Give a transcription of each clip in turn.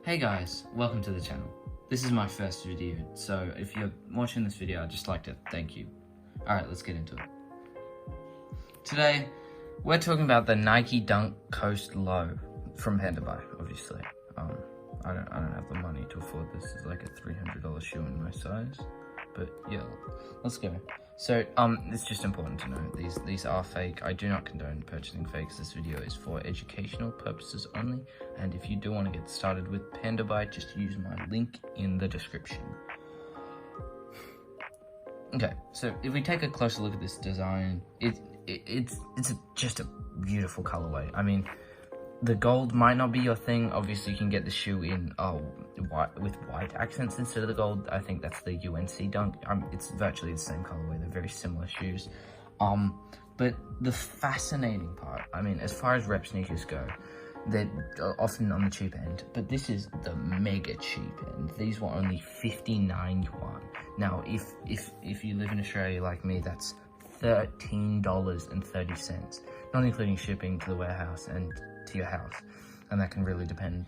Hey guys, welcome to the channel. This is my first video, so if you're watching this video, I'd just like to thank you. Alright, let's get into it. Today, we're talking about the Nike Dunk Coast Low from Panda, obviously. I don't have the money to afford this. It's like a $300 shoe in my size, but yeah, let's go. So, it's just important to know, these are fake. I do not condone purchasing fakes. This video is for educational purposes only, and if you do want to get started with Panda, just use my link in the description. Okay, so if we take a closer look at this design, it's just a beautiful colorway. I mean, the gold might not be your thing. Obviously, you can get the shoe in with white accents instead of the gold. I think that's the UNC Dunk. It's virtually the same colorway. They're very similar shoes. But the fascinating part, I mean, as far as rep sneakers go, they're often on the cheap end, but this is the mega cheap end. These were only 59 yuan. Now, if you live in Australia like me, that's $13.30, not including shipping to the warehouse and to your house, and that can really depending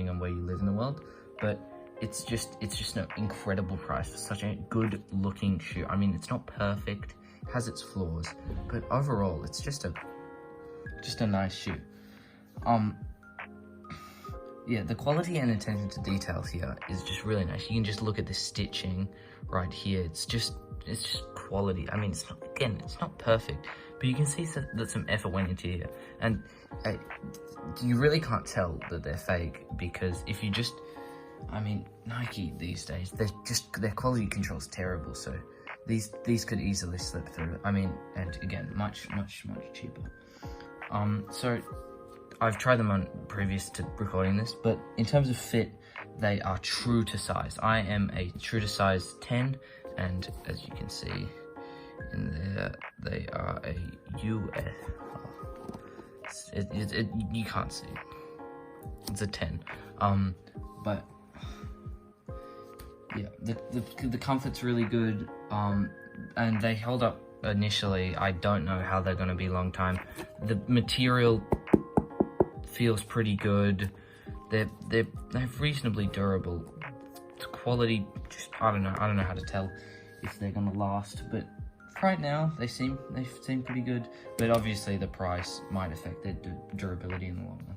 on where you live in the world. But it's just an incredible price for such a good looking shoe. I mean, it's not perfect, it has its flaws, but overall it's just a nice shoe. Yeah, the quality and attention to details here is just really nice. You can just look at the stitching right here. It's just quality. I mean, it's not perfect, but you can see that some effort went into here, and you really can't tell that they're fake, because if you I mean, Nike these days, their quality control is terrible, so these could easily slip through. I mean, and again, much cheaper. So I've tried them on previous to recording this, but in terms of fit, they are true to size. I am a true to size 10, and as you can see in there, they are a US. You can't see it. It's a 10. But yeah, the comfort's really good. And they held up initially. I don't know how they're gonna be long time. The material feels pretty good. They're reasonably durable. The quality, I don't know how to tell if they're gonna last, but right now they seem pretty good. But obviously the price might affect their durability in the long run.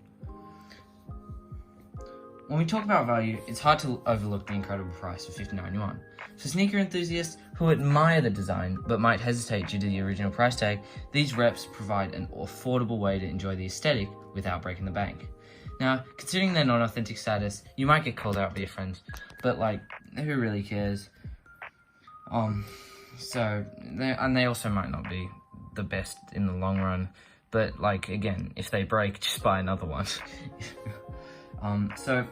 When we talk about value, it's hard to overlook the incredible price of 59 yuan. For sneaker enthusiasts who admire the design but might hesitate due to the original price tag, these reps provide an affordable way to enjoy the aesthetic without breaking the bank. Now, considering their non-authentic status, you might get called out by your friends, but like, who really cares? They also might not be the best in the long run, but like, again, if they break, just buy another one. So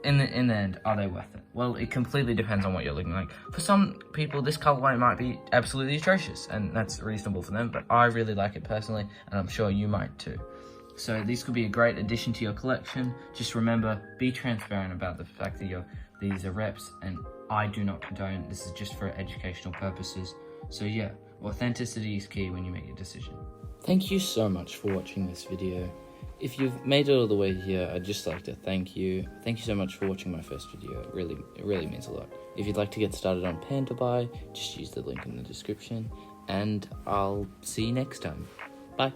in the end, are they worth it? Well, it completely depends on what you're looking like. For some people, this colorway might be absolutely atrocious, and that's reasonable for them, but I really like it personally, and I'm sure you might too. So these could be a great addition to your collection. Just remember, be transparent about the fact that these are reps, and I do not condone. This is just for educational purposes. So yeah, authenticity is key when you make a decision. Thank you so much for watching this video. If you've made it all the way here, I'd just like to thank you. Thank you so much for watching my first video. It really means a lot. If you'd like to get started on Panda, just use the link in the description, and I'll see you next time. Bye.